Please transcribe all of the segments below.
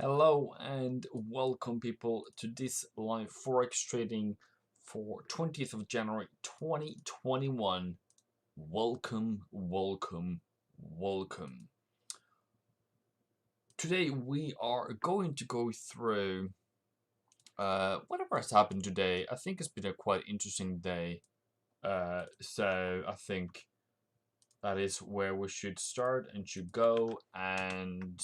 Hello and welcome people to this live Forex trading for 20th of January 2021. Welcome, welcome, welcome. Today we are going to go through whatever has happened today. I think it's been a quite interesting day. So I think that is where we should start and should go and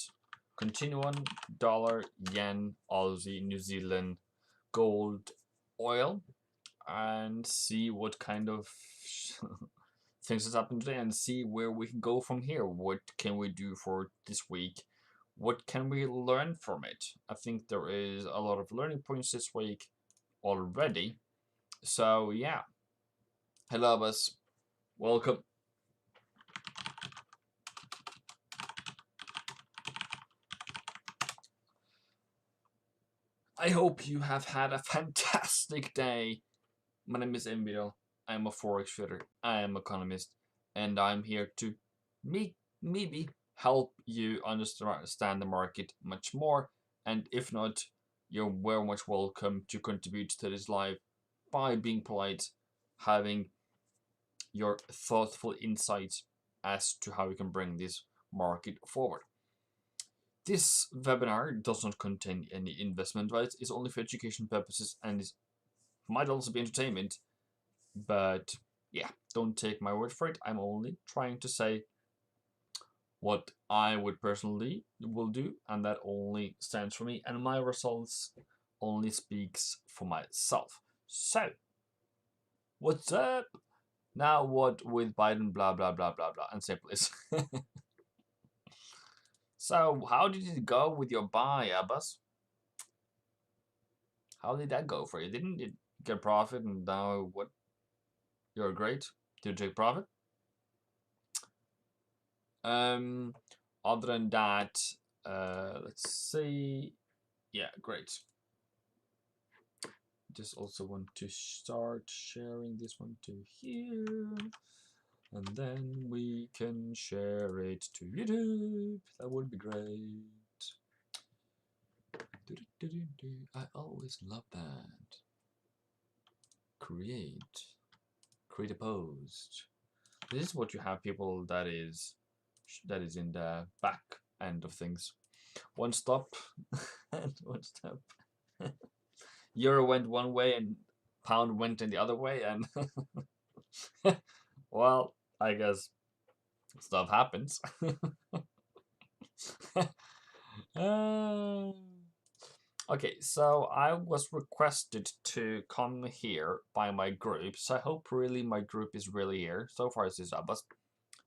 continue on. Dollar, yen, Aussie, New Zealand, gold, oil, and see what kind of things has happened today and see where we can go from here. What can we do for this week? What can we learn from it? I think there is a lot of learning points this week already. So yeah. Hello, boss. Welcome. I hope you have had a fantastic day. My name is Emil. I'm a Forex trader. I am an economist. And I'm here to maybe help you understand the market much more. And if not, you're very much welcome to contribute to this live by being polite, having your thoughtful insights as to how we can bring this market forward. This webinar does not contain any investment advice. It's only for education purposes and it might also be entertainment. But yeah, don't take my word for it. I'm only trying to say what I would personally will do, and that only stands for me, and my results only speaks for myself. So, what's up? Now what with Biden, blah, blah, blah, blah, blah, and say please. So, how did it go with your buy, Abbas? How did that go for you? Didn't it get profit and now what? You're great. Did you take profit? Other than that, let's see. Yeah, great. Just also want to start sharing this one to here. And then we can share it to YouTube. That would be great. I always love that. Create a post. This is what you have people that is in the back end of things. One stop and one step. Euro went one way and pound went in the other way, and well, I guess stuff happens. Okay, so I was requested to come here by my group, so I hope really my group is really here. So far it's Abbas,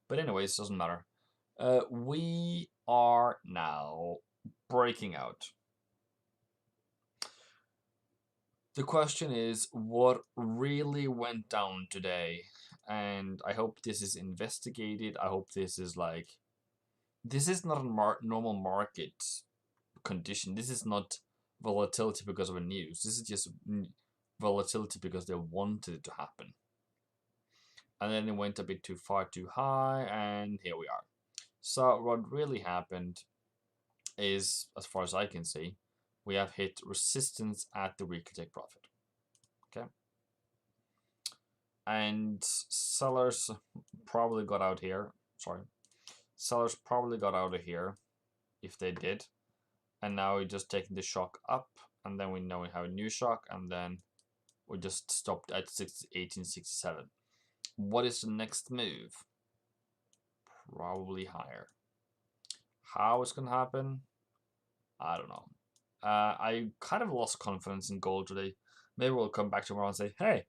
but anyways, doesn't matter. We are now breaking out. The question is, what really went down today? And I hope this is investigated. I hope this is like, this is not a normal market condition. This is not volatility because of a news. This is just volatility because they wanted it to happen. And then it went a bit too far too high, and here we are. So what really happened is, as far as I can see, we have hit resistance at the weekly take profit. Okay. And sellers probably got out here. Sorry. Sellers probably got out of here if they did. And now we're just taking the shock up. And then we know we have a new shock. And then we just stopped at 1867. What is the next move? Probably higher. How it's going to happen? I don't know. I kind of lost confidence in gold today. Maybe we'll come back tomorrow and say, hey,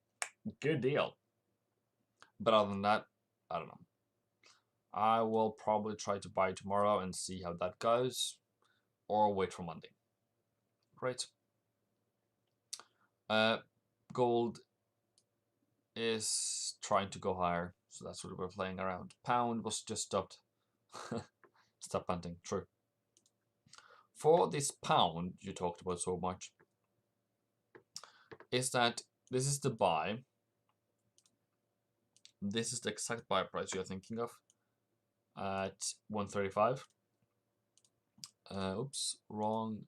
good deal. But other than that, I don't know. I will probably try to buy tomorrow and see how that goes, or wait for Monday. Great. Gold is trying to go higher, so that's what we're playing around. Pound was just stopped. Stop hunting. True. For this pound you talked about so much, is that this is the buy. This is the exact buy price you're thinking of at 135. Oops, wrong.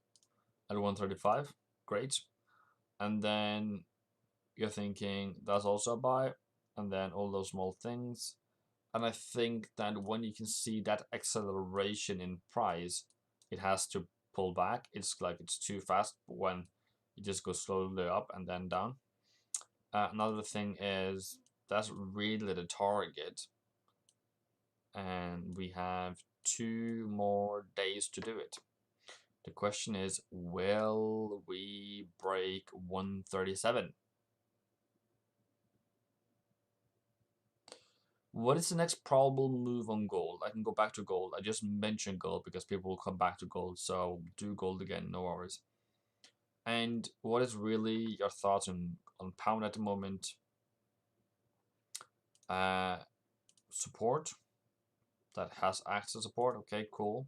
At 135, great. And then you're thinking that's also a buy, and then all those small things. And I think that when you can see that acceleration in price, it has to pull back. It's like it's too fast when it just goes slowly up and then down. Another thing is that's really the target, and we have 2 more days to do it. The question is, will we break 137? What is the next probable move on gold? I can go back to gold. I just mentioned gold because people will come back to gold, so do gold again, no worries. And what is really your thoughts on pound at the moment? Support that has access support. Okay, cool.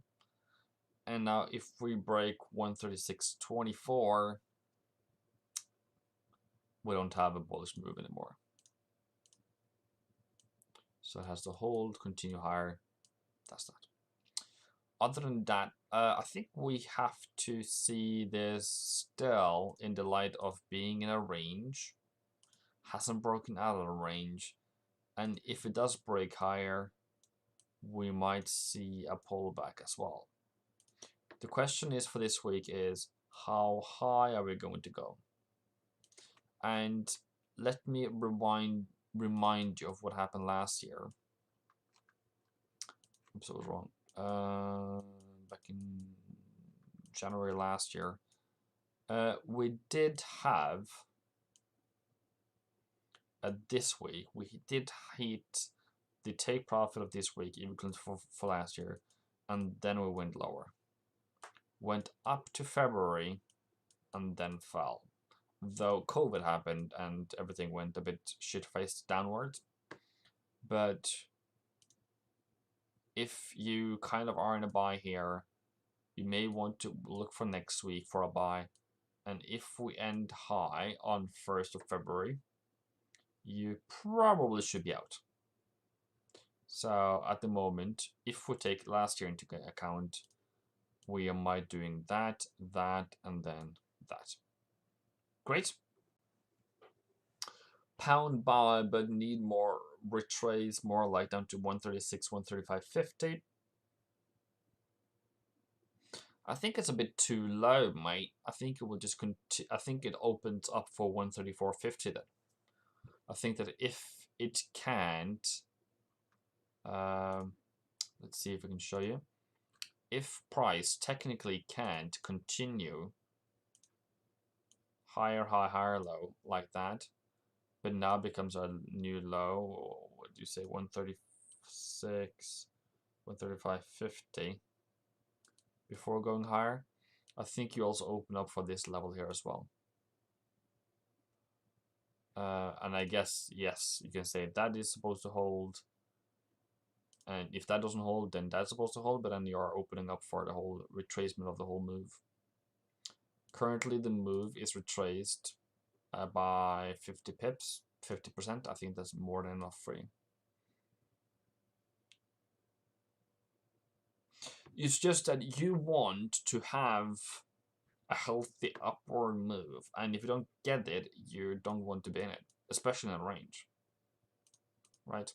And now if we break 136.24, we don't have a bullish move anymore. So it has to hold, continue higher. That's that. Other than that, I think we have to see this still in the light of being in a range. Hasn't broken out of the range. And if it does break higher, we might see a pullback as well. The question is for this week is, how high are we going to go? And let me remind you of what happened last year. Oops, I was wrong. Back in January last year, we did have this week, we did hit the take profit of this week equivalent for last year, and then we went lower. Went up to February and then fell. Though COVID happened and everything went a bit shit-faced downwards. But if you kind of are in a buy here, you may want to look for next week for a buy. And if we end high on 1st of February, you probably should be out. So at the moment, if we take last year into account, we might doing that, and then that. Great. Pound buy, but need more retrace, more like down to 136, 135.50. I think it's a bit too low, mate. I think it will just continue. I think it opens up for 134.50 then. I think that if it can't, let's see if I can show you. If price technically can't continue higher, high, higher, low like that, but now becomes a new low, what do you say, 136, 135.50 before going higher, I think you also open up for this level here as well. And I guess, yes, you can say that is supposed to hold. And if that doesn't hold, then that's supposed to hold, but then you are opening up for the whole retracement of the whole move. Currently, the move is retraced by 50 pips, 50%. I think that's more than enough for you. It's just that you want to have a healthy upward move, and if you don't get it, you don't want to be in it, especially in a range, right?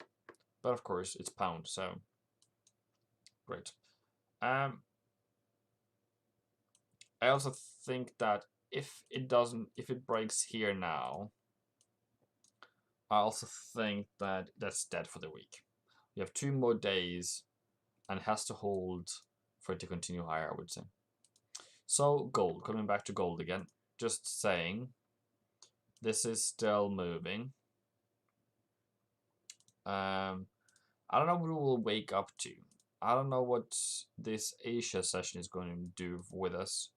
But of course, it's pound, so great. I also think that if it breaks here now, I also think that that's dead for the week. You have 2 more days, and it has to hold for it to continue higher, I would say. So gold, coming back to gold again, just saying, this is still moving. I don't know what we will wake up to. I don't know what this Asia session is going to do with us.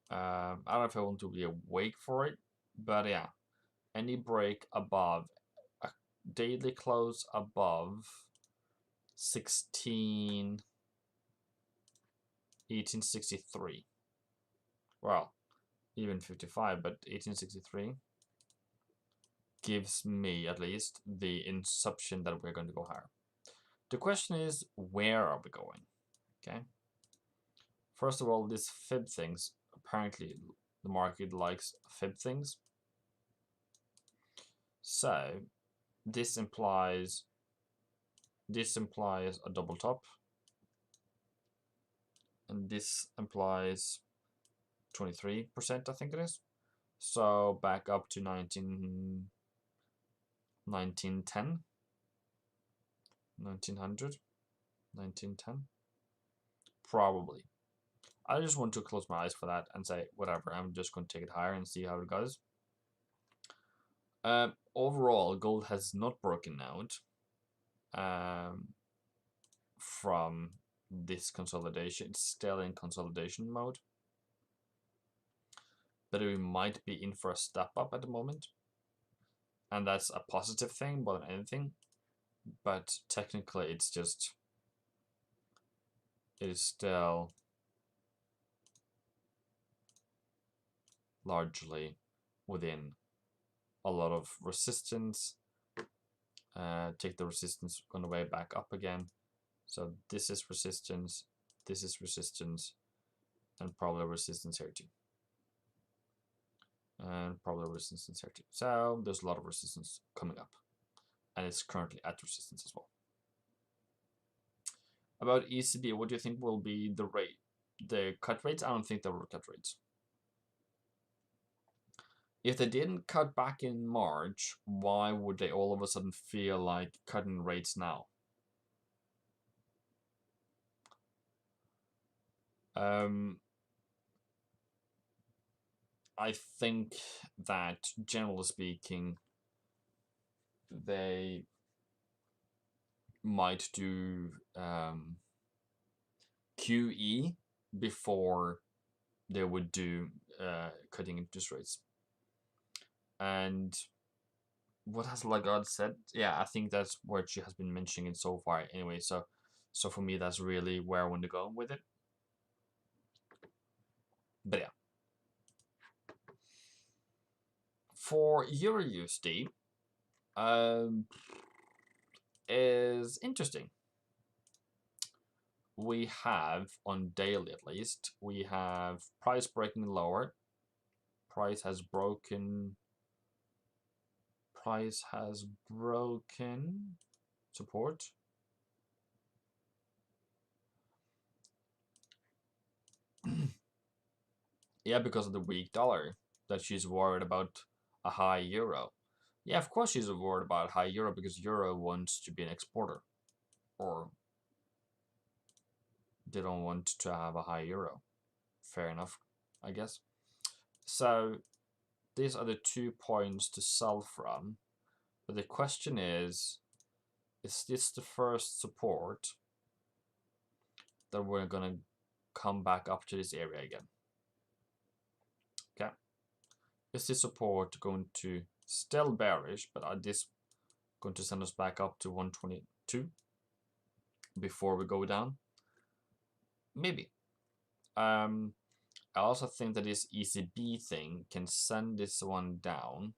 I don't know if I want to be awake for it, but yeah, any break above, a daily close above 1863. Well, even 55, but 1863 gives me at least the inception that we're going to go higher. The question is, where are we going? Okay. First of all, these fib things, apparently the market likes fib things. So this implies a double top, and this implies 23%, I think it is. So back up to 1910, 1900, 1910, probably. I just want to close my eyes for that and say, whatever, I'm just going to take it higher and see how it goes. Overall, gold has not broken out from this consolidation. It's still in consolidation mode, but we might be in for a step up at the moment, and that's a positive thing more than anything. But technically, it is still largely within a lot of resistance. Take the resistance on the way back up again. So this is resistance, and probably resistance here too. And probably resistance here too. So there's a lot of resistance coming up. And it's currently at resistance as well. About ECB, what do you think will be the rate? The cut rates? I don't think there were cut rates. If they didn't cut back in March, why would they all of a sudden feel like cutting rates now? I think that, generally speaking, they might do QE before they would do cutting interest rates. And what has Lagarde said? Yeah, I think that's what she has been mentioning it so far anyway. So for me, that's really where I want to go with it. But yeah. For Euro USD, is interesting. We have, on daily at least, we have price breaking lower. Price has broken support. Yeah, because of the weak dollar, that she's worried about a high euro. Yeah, of course she's worried about high euro because euro wants to be an exporter, or they don't want to have a high euro. Fair enough, I guess. So these are the 2 points to sell from. But the question is this the first support that we're going to come back up to this area again? Okay. Is this support going to still bearish, but are this going to send us back up to 122 before we go down? Maybe. I also think that this ECB thing can send this one down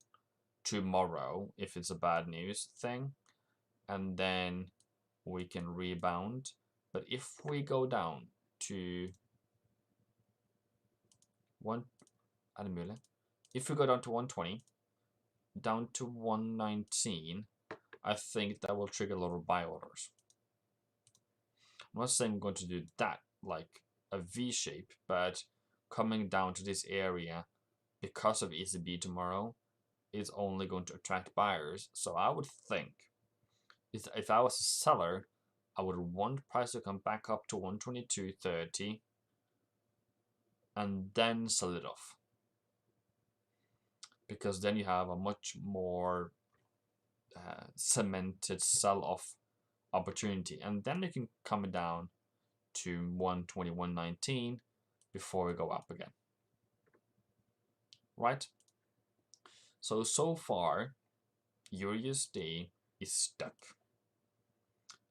tomorrow if it's a bad news thing, and then we can rebound. But if we go down to if we go down to 120, down to 119, I think that will trigger a lot of buy orders. I'm not saying I'm going to do that like a V shape, but coming down to this area because of ECB tomorrow is only going to attract buyers. So I would think if I was a seller, I would want price to come back up to 122.30 and then sell it off, because then you have a much more cemented sell-off opportunity, and then you can come down to 121.19 before we go up again, right? So far Euro USD is stuck.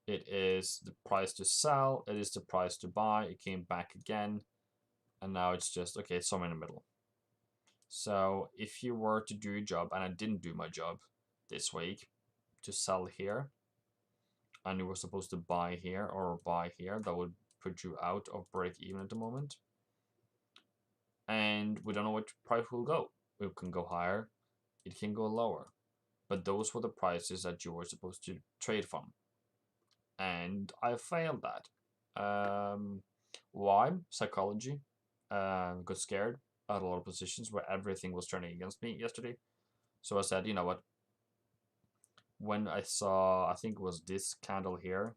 It is the price to sell, it is the price to buy, it came back again, and now it's just, okay, it's somewhere in the middle. So if you were to do your job, and I didn't do my job this week, to sell here, and you were supposed to buy here or buy here, that would put you out of break even at the moment. And we don't know what price will go. It can go higher, it can go lower. But those were the prices that you were supposed to trade from. And I failed that. Why? Psychology. Got scared. I had a lot of positions where everything was turning against me yesterday. So I said, you know what? When I saw, I think it was this candle here.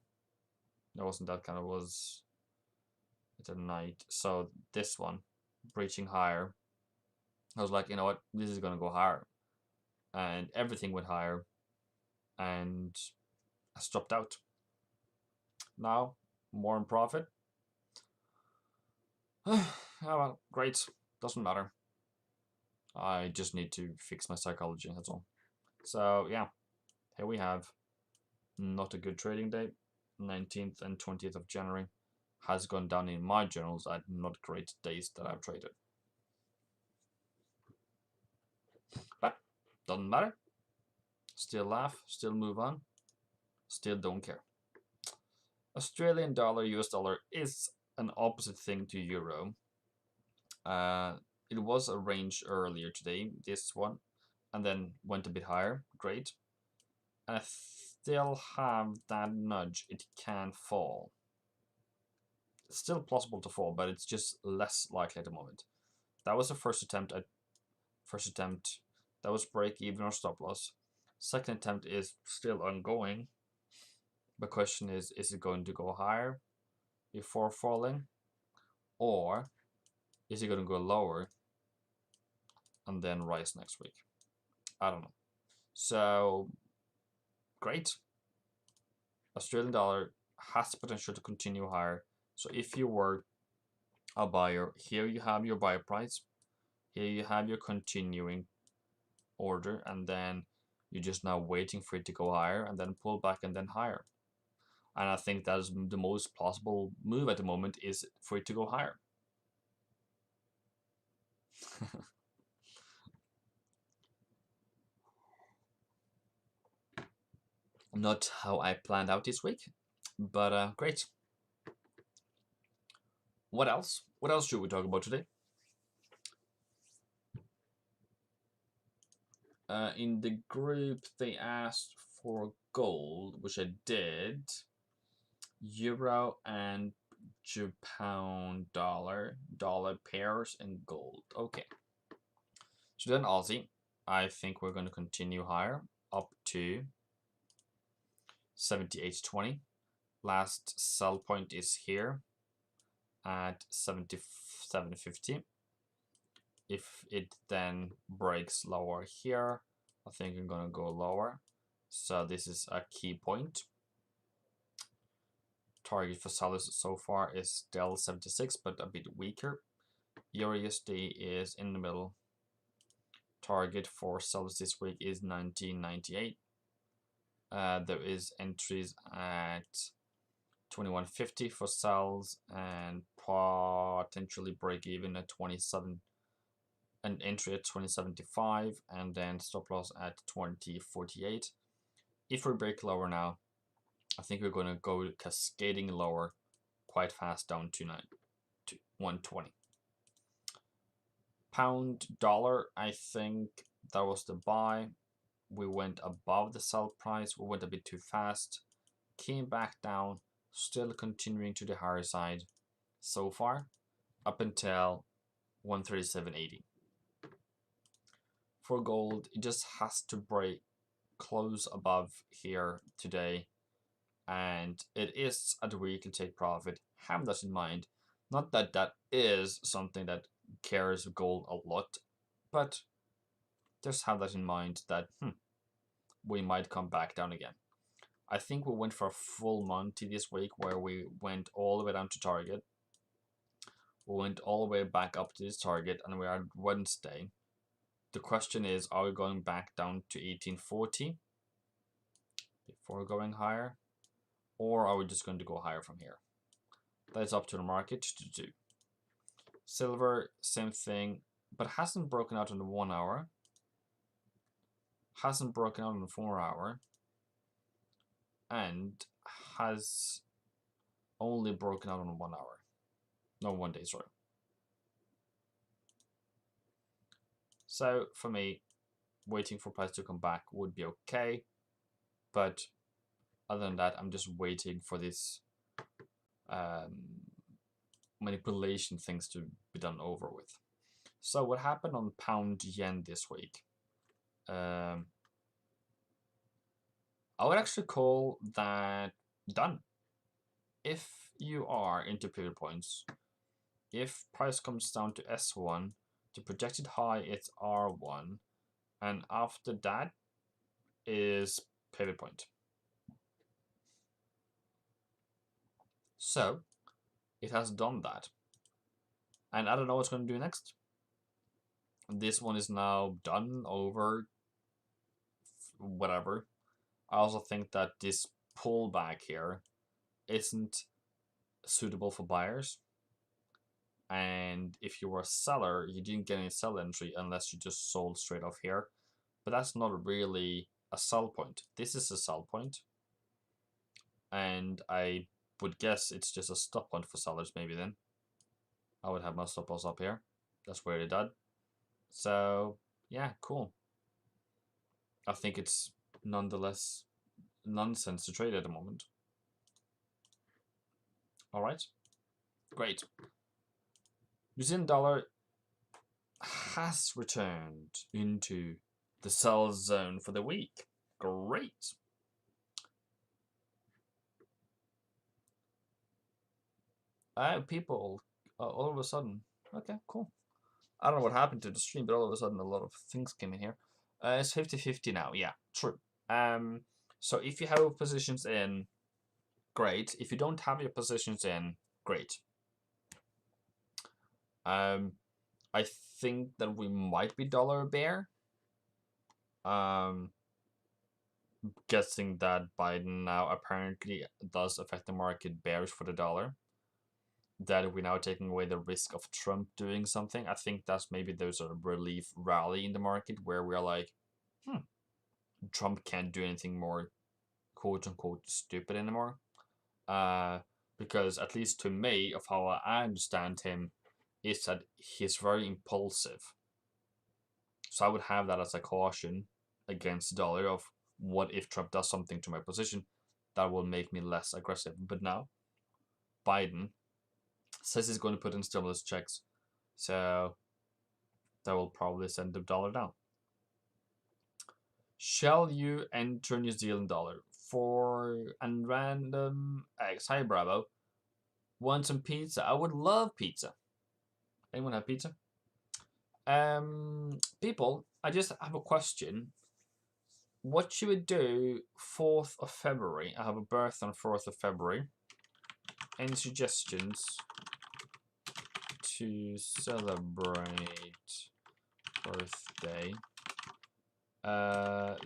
It wasn't that candle, it was at night. So this one, breaching higher. I was like, you know what? This is going to go higher. And everything went higher. And I stopped out. Now, more in profit. Oh, well, great. Doesn't matter. I just need to fix my psychology, that's all. So, yeah. Here we have not a good trading day. 19th and 20th of January has gone down in my journals at not great days that I've traded. But doesn't matter. Still laugh, still move on, still don't care. Australian dollar, US dollar is an opposite thing to euro. It was a range earlier today, this one, and then went a bit higher. Great. And I still have that nudge. It can fall. It's still possible to fall, but it's just less likely at the moment. That was the first attempt. That was break even or stop loss. Second attempt is still ongoing. The question is it going to go higher before falling, or is it going to go lower and then rise next week? I don't know. So great. Australian dollar has the potential to continue higher. So if you were a buyer, here you have your buy price, here you have your continuing order, and then you're just now waiting for it to go higher and then pull back and then higher. And I think that is the most plausible move at the moment, is for it to go higher. Not how I planned out this week, but great. What else? What else should we talk about today? In the group, they asked for gold, which I did. Euro and Japan dollar pairs, and gold. Okay. So then Aussie, I think we're going to continue higher up to 78.20. Last sell point is here at 77.50. If it then breaks lower here, I think I'm going to go lower. So this is a key point. Target for sellers so far is still 76, but a bit weaker. EUR USD is in the middle. Target for sellers this week is 19.98. There is entries at 21.50 for sells, and potentially break even at 27. An entry at 20.75, and then stop loss at 20.48. If we break lower now, I think we're going to go cascading lower quite fast down to 120. Pound dollar, I think that was the buy. We went above the sell price. We went a bit too fast. Came back down, still continuing to the higher side so far, up until 137.80. For gold, it just has to break close above here today, and it is at where you can take profit. Have that in mind. Not that that is something that carries gold a lot, but just have that in mind that we might come back down again. I think we went for a full Monty this week where we went all the way down to target. We went all the way back up to this target, and we are at Wednesday. The question is, are we going back down to 1840 before going higher? Or are we just going to go higher from here? That is up to the market to do. Silver, same thing, but hasn't broken out in the 1 hour. Hasn't broken out in the 4 hour. And has only broken out on 1 hour. No, 1 day, sorry. So for me, waiting for price to come back would be okay. But other than that, I'm just waiting for this manipulation things to be done over with. So what happened on pound yen this week? I would actually call that done. If you are into pivot points, if price comes down to S1, the projected high it's R1, and after that is pivot point. So it has done that, and I don't know what's going to do next. This one is now done, over, whatever. I also think that this pullback here isn't suitable for buyers. And if you were a seller, you didn't get any sell entry unless you just sold straight off here. But that's not really a sell point. This is a sell point. And I would guess it's just a stop point for sellers maybe then. I would have my stop loss up here. That's where it did. So, yeah, cool. I think it's nonetheless nonsense to trade at the moment. All right, great. New Zealand dollar has returned into the sell zone for the week. Great. People all of a sudden. Okay, cool. I don't know what happened to the stream, but all of a sudden a lot of things came in here. It's 50-50 now. Yeah, true. So if you have positions in, great. If you don't have your positions in, great. I think that we might be dollar bear. Guessing that Biden now apparently does affect the market bearish for the dollar. That we're now taking away the risk of Trump doing something. I think that's maybe there's a relief rally in the market where we're like, Trump can't do anything more quote unquote stupid anymore. Because at least to me, of how I understand him, is that he's very impulsive. So I would have that as a caution against the dollar of what if Trump does something to my position that will make me less aggressive. But now, Biden says he's going to put in stimulus checks, so that will probably send the dollar down. Shall you enter New Zealand dollar for and random X? Hi, Bravo. Want some pizza? I would love pizza. Anyone have pizza? People, I just have a question. What should we do 4th of February? I have a birthday on 4th of February. Any suggestions to celebrate birthday?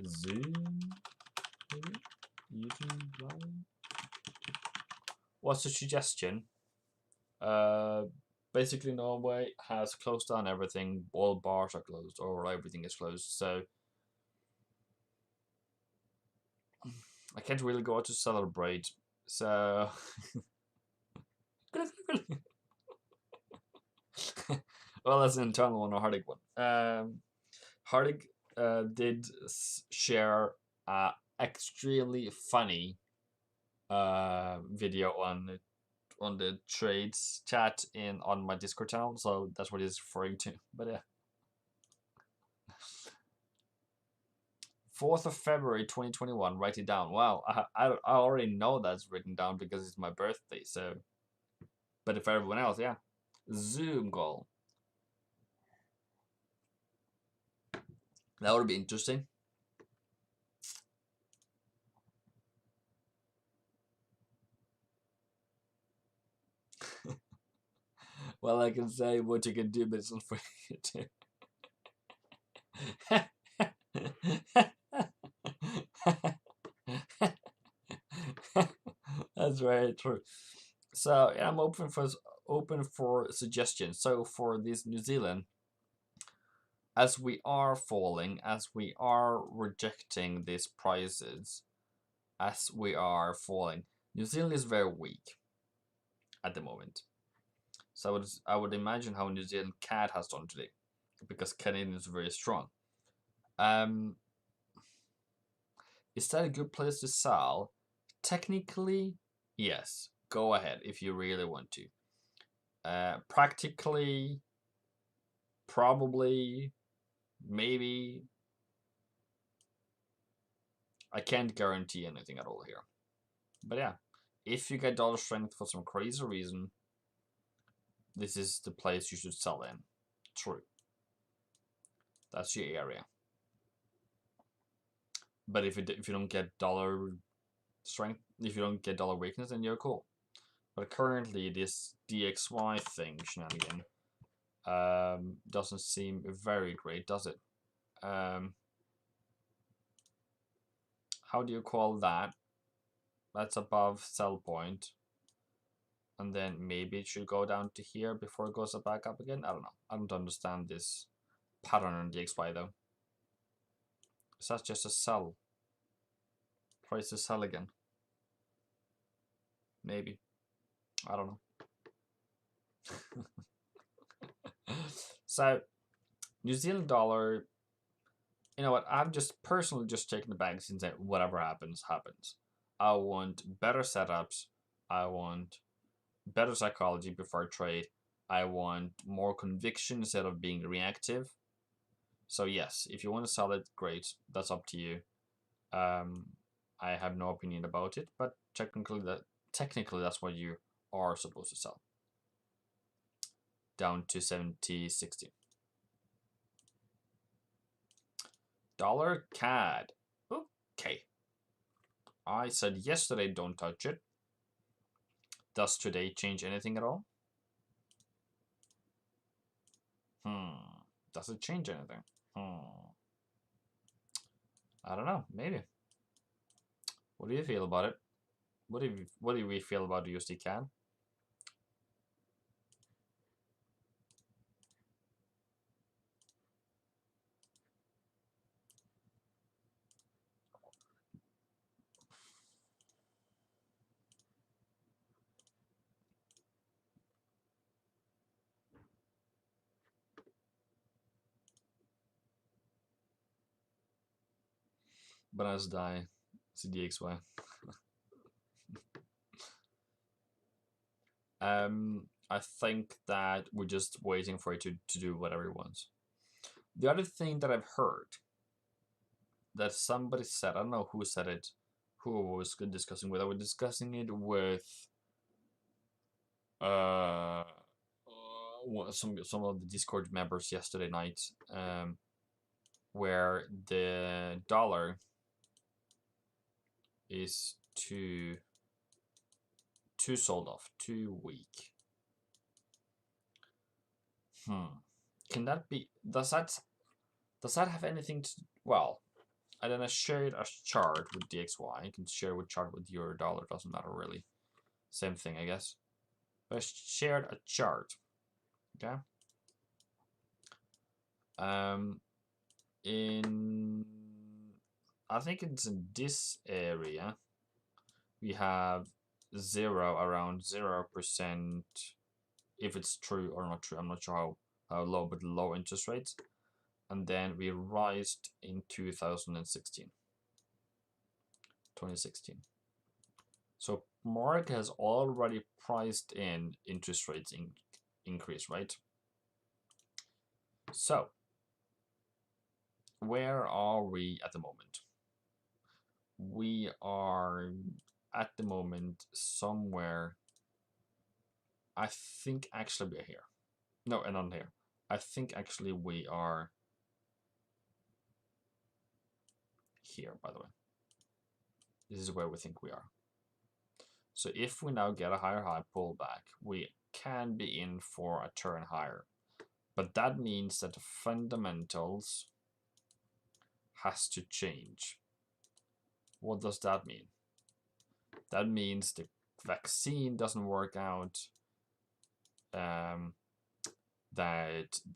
Zoom? Maybe? YouTube Live? What's the suggestion? Basically Norway has closed down everything. All bars are closed, or everything is closed. So I can't really go out to celebrate. So well, that's an internal one, or Hardig one. Hardig did share a extremely funny video on the trades chat on my Discord channel, so that's what he's referring to. But yeah, 4th of February 2021. Write it down. Wow, I already know that's written down because it's my birthday. So, but for everyone else, yeah, Zoom goal. That would be interesting. Well, I can say what you can do, but it's not for you to. That's very true. So yeah, I'm open for suggestions. So for this New Zealand, as we are falling, as we are rejecting these prices, as we are falling, New Zealand is very weak. at the moment. So I would imagine how New Zealand CAD has done today, because Canadian is very strong. Is that a good place to sell? Technically, yes. Go ahead if you really want to. Practically, probably, maybe. I can't guarantee anything at all here. But yeah, if you get dollar strength for some crazy reason, this is the place you should sell in. True. That's your area. But if you don't get dollar strength, if you don't get dollar weakness, then you're cool. But currently, this DXY thing shenanigan doesn't seem very great, does it? How do you call that? That's above sell point. And then maybe it should go down to here before it goes back up again. I don't know. I don't understand this pattern on DXY though. Is that just a sell? Price to sell again? Maybe. I don't know. So, New Zealand dollar, you know what? I'm just personally just taking the banks and saying whatever happens, happens. I want better setups. I want better psychology before trade. I want more conviction instead of being reactive. So yes, if you want to sell it, great. That's up to you. I have no opinion about it, but technically that's what you are supposed to sell. Down to 70.60. Dollar CAD. Okay. I said yesterday don't touch it. Does today change anything at all? Does it change anything? I don't know. Maybe. What do you feel about it? What do we feel about the USD CAD? Bananas die. CDXY. I think that we're just waiting for it to do whatever it wants. The other thing that I've heard that somebody said, I don't know who said it, who I was discussing with. I was discussing it with some of the Discord members yesterday night, where the dollar is too sold off, too weak. Can that be? Does that have anything to? Well, and then I shared a chart with DXY. You can share a chart with your dollar. Doesn't matter really. Same thing, I guess. But I shared a chart. Okay. I think it's in this area. We have around 0%. If it's true or not true, I'm not sure how low, but low interest rates. And then we rised in 2016. So market has already priced in interest rates increase, right? So where are we at the moment? We are at the moment somewhere. I think actually we're here. No, and not here. I think actually we are here, by the way. This is where we think we are. So if we now get a higher high pullback, we can be in for a turn higher. But that means that the fundamentals has to change. What does that mean? That means the vaccine doesn't work out, that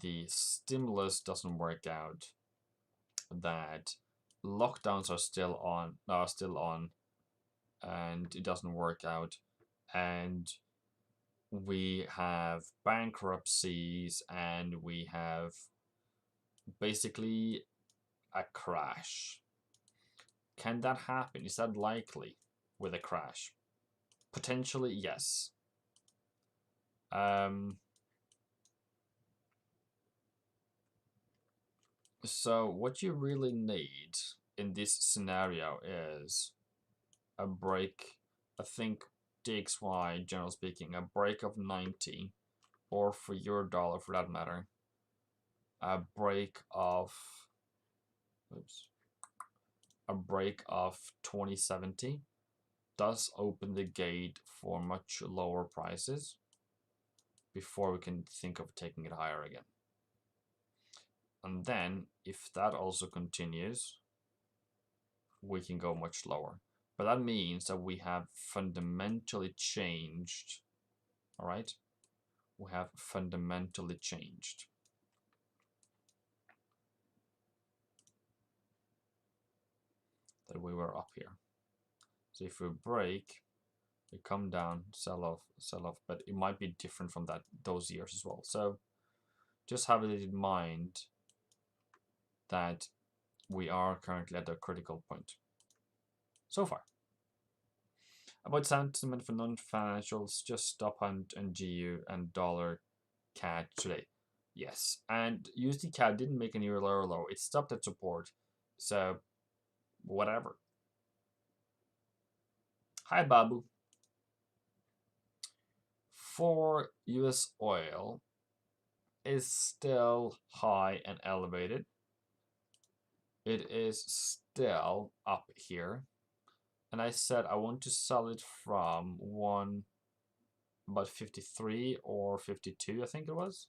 the stimulus doesn't work out, that lockdowns are still on, and it doesn't work out, and we have bankruptcies, and we have basically a crash. Can that happen? Is that likely with a crash? Potentially, yes. So what you really need in this scenario is a break. I think DXY, generally speaking, a break of 90, or for your dollar for that matter, a break of, oops, a break of 2070 does open the gate for much lower prices before we can think of taking it higher again. And then if that also continues, we can go much lower. But that means that we have fundamentally changed. All right, we have fundamentally changed. That we were up here. So if we break, we come down, sell off, but it might be different from those years as well. So just have it in mind that we are currently at a critical point so far. About sentiment for non-financials, just stop on GU and dollar CAD today. Yes, and USD CAD didn't make a new lower low. It stopped at support. So whatever. Hi Babu. For US oil is still high and elevated. It is still up here. And I said I want to sell it from about 53 or 52, I think it was.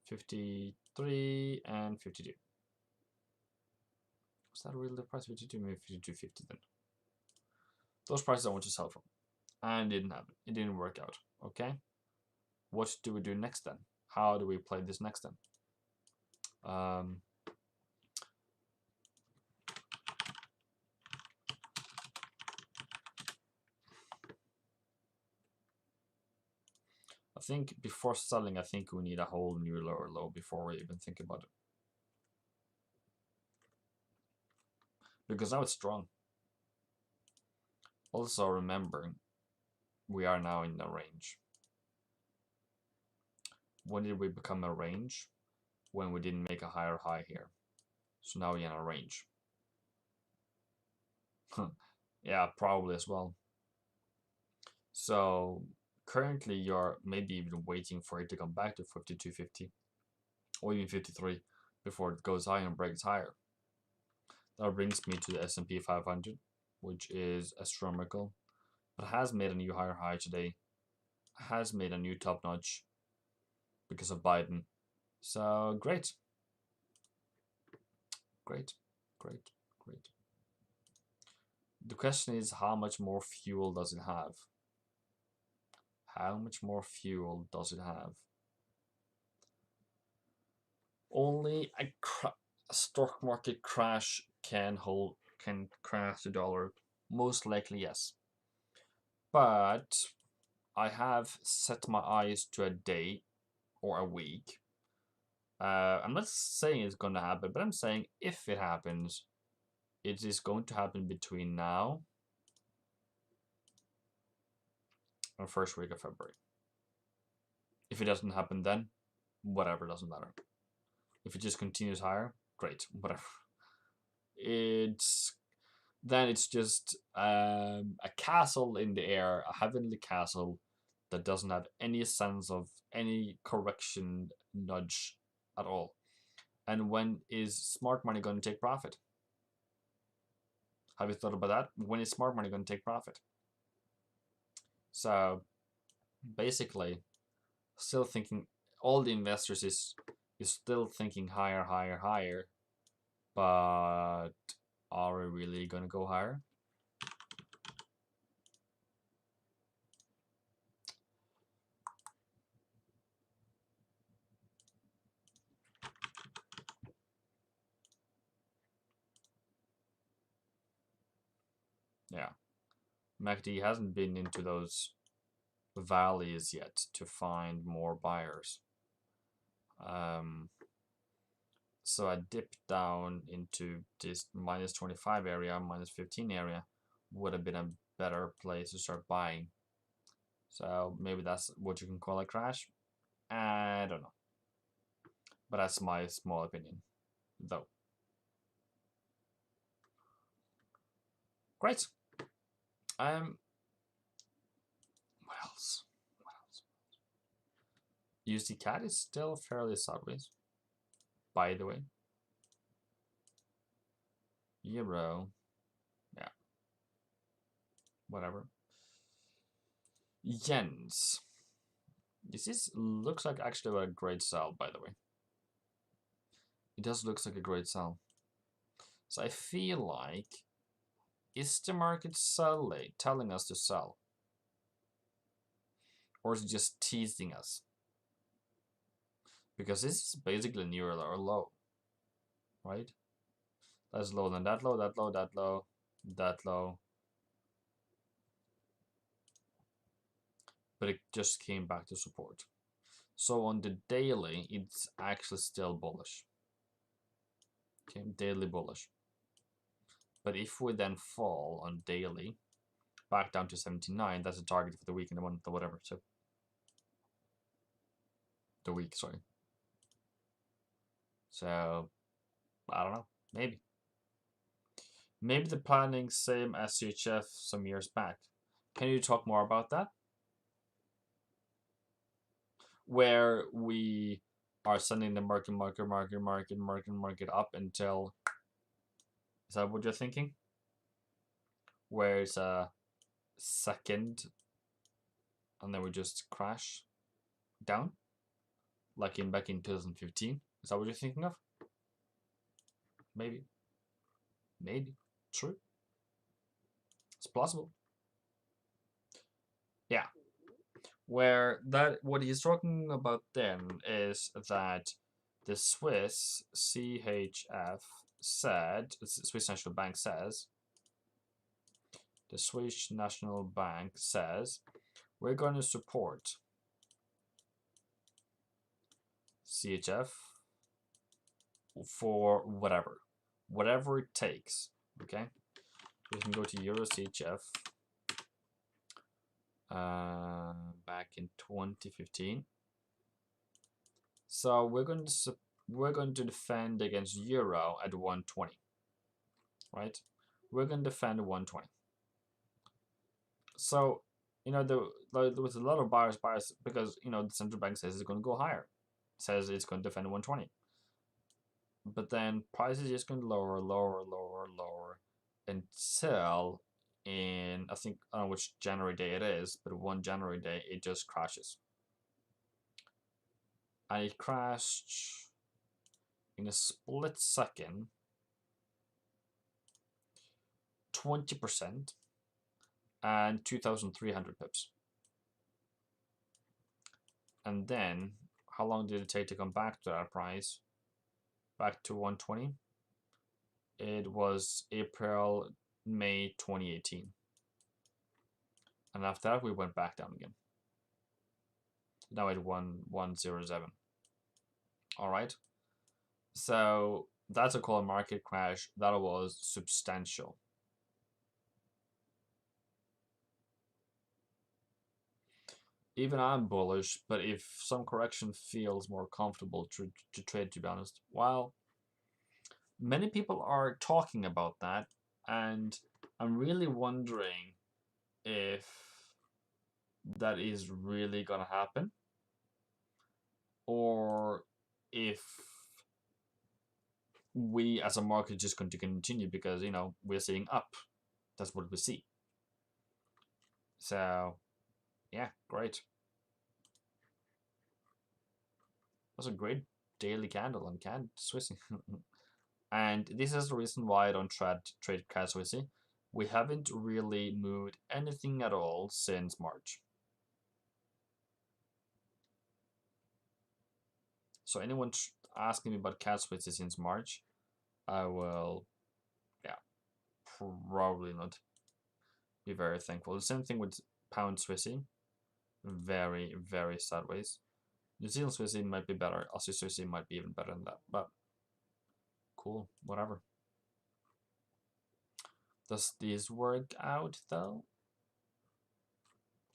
53 and 52. Was that really the price? 52, maybe 52.50 then. Those prices I want to sell from. And it didn't happen. It didn't work out. Okay. What do we do next then? How do we play this next then? I think before selling, I think we need a whole new lower low before we even think about it. Because now it's strong. Also remember, we are now in the range. When did we become a range? When we didn't make a higher high here. So now we're in a range. Yeah, probably as well. So currently you're maybe even waiting for it to come back to 52.50 or even 53 before it goes higher and breaks higher. That brings me to the S&P 500, which is astronomical. It has made a new higher high today. Has made a new top notch because of Biden. So great. Great, great, great. The question is, how much more fuel does it have? How much more fuel does it have? Only a stock market crash can crash the dollar. Most likely, yes. But I have set my eyes to a day or a week. I'm not saying it's going to happen, but I'm saying if it happens, it is going to happen between now and the first week of February. If it doesn't happen then, whatever, doesn't matter. If it just continues higher, great, whatever. Then it's just a castle in the air, a heavenly castle that doesn't have any sense of any correction nudge at all. And when is smart money going to take profit? Have you thought about that? When is smart money going to take profit? So basically, still thinking, all the investors is still thinking higher, higher, higher. But are we really going to go higher? Yeah. MACD hasn't been into those valleys yet to find more buyers. So I dipped down into this minus 25 area, minus 15 area would have been a better place to start buying. So maybe that's what you can call a crash. I don't know. But that's my small opinion, though. Great. What else? USD CAD is still fairly sideways, by the way. Euro, yeah, whatever. Yens. This looks like actually a great sell, by the way. It does look like a great sell. So I feel like, is the market selling, telling us to sell? Or is it just teasing us? Because this is basically near our low, right? That's lower than that low, that low, that low, that low. But it just came back to support. So on the daily, it's actually still bullish. Okay, daily bullish. But if we then fall on daily, back down to 79, that's a target for the week and the month or whatever. So the week, sorry. So I don't know, maybe. Maybe the planning same as CHF some years back. Can you talk more about that? Where we are sending the market up until, is that what you're thinking? Where it's a second and then we just crash down, like back in 2015. Is that what you're thinking of? Maybe. True. It's possible. Yeah. Where that what he's talking about then is that the Swiss CHF said, Swiss National Bank says, the Swiss National Bank says, we're going to support CHF for whatever it takes. Okay, we can go to Euro CHF back in 2015. So we're going to defend against Euro at 120, right? We're going to defend 120. So there was a lot of buyers because the central bank says it's going to go higher, says it's going to defend 120. But then price is just going to lower until in, I don't know which January day it is, but one January day it just crashes. And it crashed in a split second 20% and 2,300 pips. And then how long did it take to come back to that price? Back to 120? It was April, May 2018. And after that, we went back down again. Now at 107. All right. So that's a called market crash. That was substantial. Even I'm bullish, but if some correction feels more comfortable to trade, to be honest, well, many people are talking about that, and I'm really wondering if that is really gonna happen, or if we as a market just going to continue because we're seeing up. That's what we see. So yeah, great. That's a great daily candle on CAD Swissy. And this is the reason why I don't trade CAD Swissy. We haven't really moved anything at all since March. So anyone asking me about CAD Swissy since March, I will, yeah, probably not be very thankful. The same thing with Pound Swissy. very, very sideways. New Zealand Swiss might be better. Aussie Swiss might be even better than that. But cool, whatever. Does this work out though?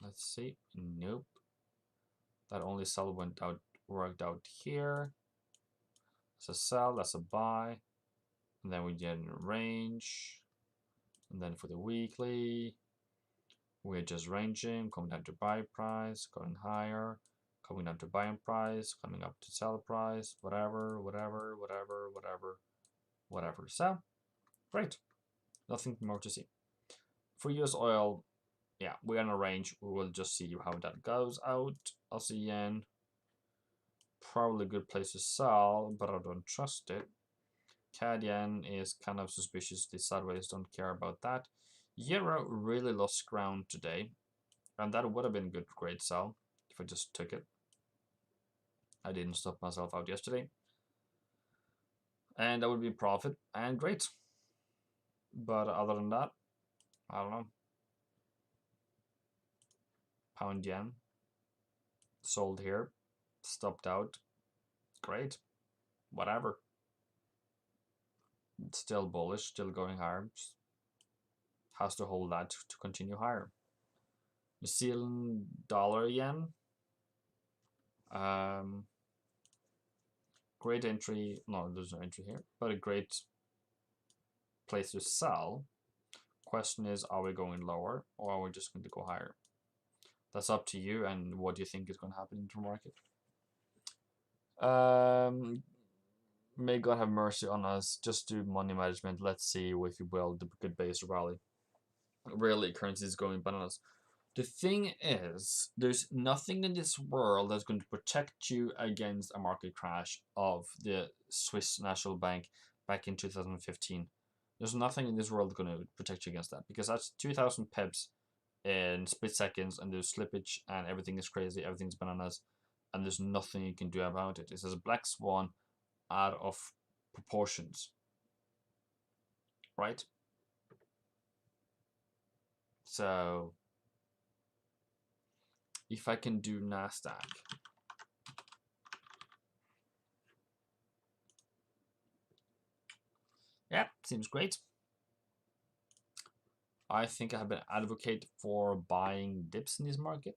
Let's see. Nope. That only sell worked out here. That's a sell, that's a buy. And then we get in range. And then for the weekly, we're just ranging, coming down to buy price, going higher, coming down to buying price, coming up to sell price, whatever. So, great. Nothing more to see. For US oil, yeah, we're in a range. We will just see how that goes out. Aussie yen, probably a good place to sell, but I don't trust it. CAD yen is kind of suspiciously sideways, don't care about that. Euro really lost ground today, and that would have been a good great sell if I just took it. I didn't stop myself out yesterday, and that would be profit and great. But other than that, I don't know. Pound yen sold here, stopped out, great, whatever. It's still bullish, still going higher. Has to hold that to continue higher. New Zealand dollar yen. Great entry. No, there's no entry here, but a great place to sell. Question is, are we going lower or are we just going to go higher? That's up to you and what do you think is going to happen in the market. May God have mercy on us. Just do money management. Let's see if you will the good base rally. Really, currency is going bananas. The thing is, there's nothing in this world that's going to protect you against a market crash of the Swiss National Bank back in 2015. There's nothing in this world going to protect you against that, because that's 2,000 pips in split seconds, and there's slippage, and everything is crazy, everything's bananas, and there's nothing you can do about it. It's a black swan out of proportions, right? So if I can do NASDAQ, yeah, seems great. I think I have been advocate for buying dips in this market.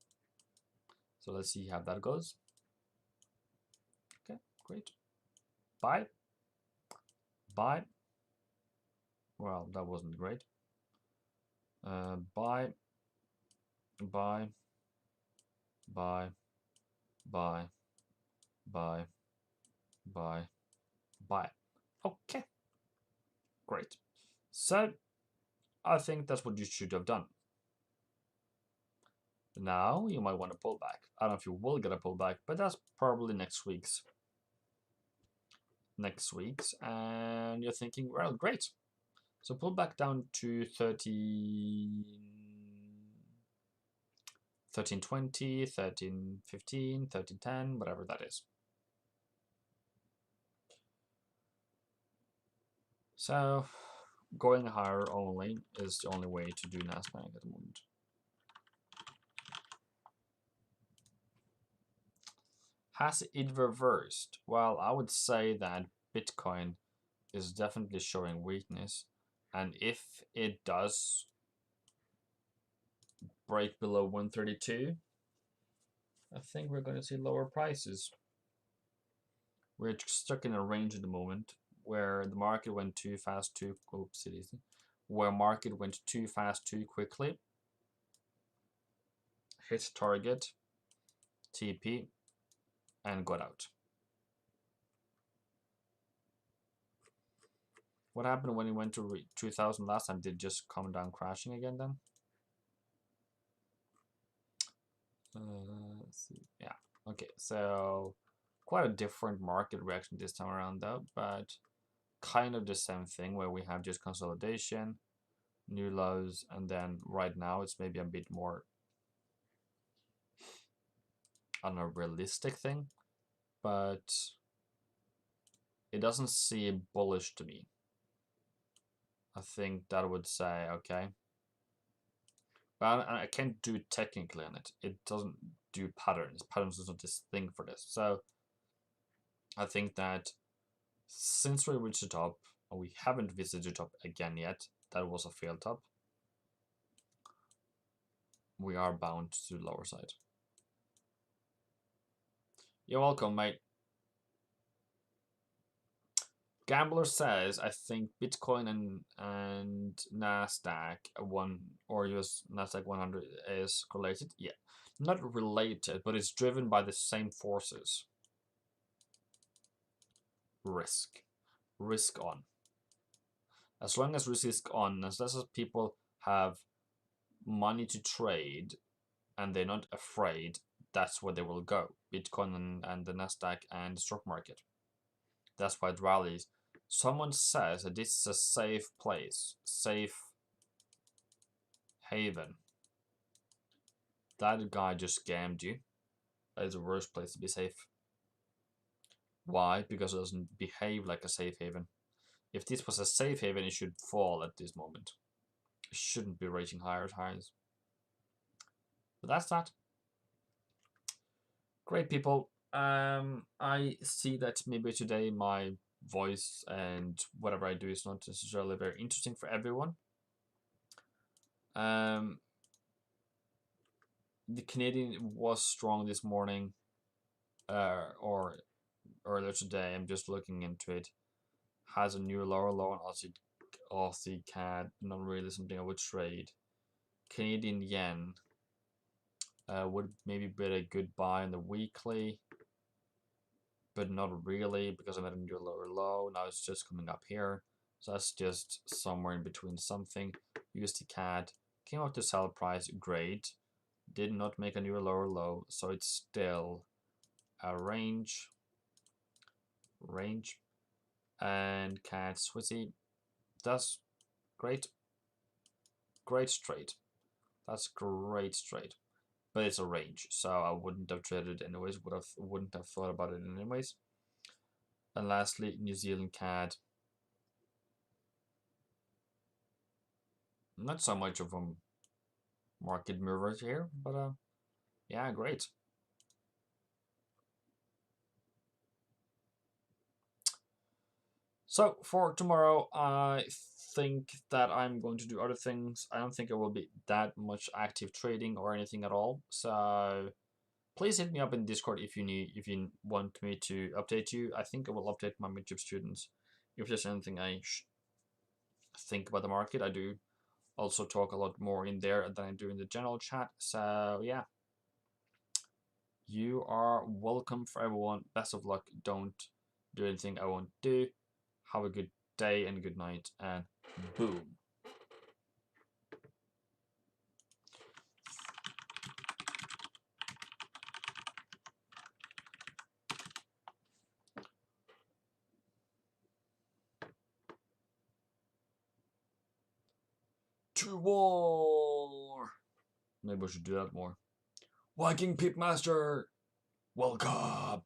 So let's see how that goes. Okay, great. Buy. Buy. Well, that wasn't great. Buy. Buy. Buy. Buy. Buy. Buy. Buy. Okay. Great. So I think that's what you should have done. Now you might want to pull back. I don't know if you will get a pullback, but that's probably next week's. And you're thinking, well, great. So pull back down to 1320, 1315, 1310, whatever that is. So going higher only is the only way to do NASDAQ at the moment. Has it reversed? Well, I would say that Bitcoin is definitely showing weakness, and if it does break below 132, I think we're going to see lower prices. We're stuck in a range at the moment where the market went too fast, where market went too fast, too quickly, hit target, TP, and got out. What happened when it went to 2000 last time? Did it just come down crashing again then? Let's see. Yeah. Okay. So quite a different market reaction this time around though, but kind of the same thing where we have just consolidation, new lows, and then right now it's maybe a bit more on a realistic thing, but it doesn't seem bullish to me. I think that would say, okay, But I can't do it technically on it. It doesn't do patterns. Patterns is not this thing for this. So I think that since we reached the top, we haven't visited the top again yet. That was a failed top. We are bound to the lower side. You're welcome, mate. Gambler says, I think Bitcoin and Nasdaq or US Nasdaq 100 is correlated. Yeah, not related, but it's driven by the same forces. Risk on. As long as risk is on, as long as people have money to trade and they're not afraid, that's where they will go. Bitcoin and the Nasdaq and the stock market. That's why it rallies. Someone says that this is a safe place, safe haven. That guy just scammed you. That is the worst place to be safe. Why? Because it doesn't behave like a safe haven. If this was a safe haven, it should fall at this moment. It shouldn't be reaching higher highs. But that's that. Great, people. I see that maybe today my voice and whatever I do is not necessarily very interesting for everyone. The Canadian was strong this morning, or earlier today. I'm just looking into it. Has a new lower low on Aussie CAD. Not really something I would trade. Canadian yen would maybe be a good buy in the weekly, but not really because I'm at a new lower low. Now it's just coming up here. So that's just somewhere in between something. USD CAD came out to sell price, great. Did not make a new lower low, so it's still a range. And CAD Swissy, that's great. Great trade. That's great trade. But it's a range, so I wouldn't have traded it anyways. Wouldn't have thought about it anyways. And lastly, New Zealand CAD. Not so much of a market mover here, but yeah, great. So for tomorrow, I think that I'm going to do other things. I don't think it will be that much active trading or anything at all. So please hit me up in Discord if you want me to update you. I think I will update my mentorship students if there's anything I think about the market. I do also talk a lot more in there than I do in the general chat. So yeah, you are welcome for everyone. Best of luck. Don't do anything I won't do. Have a good day and good night, and boom. To war. Maybe I should do that more. Viking Pitmaster, welcome.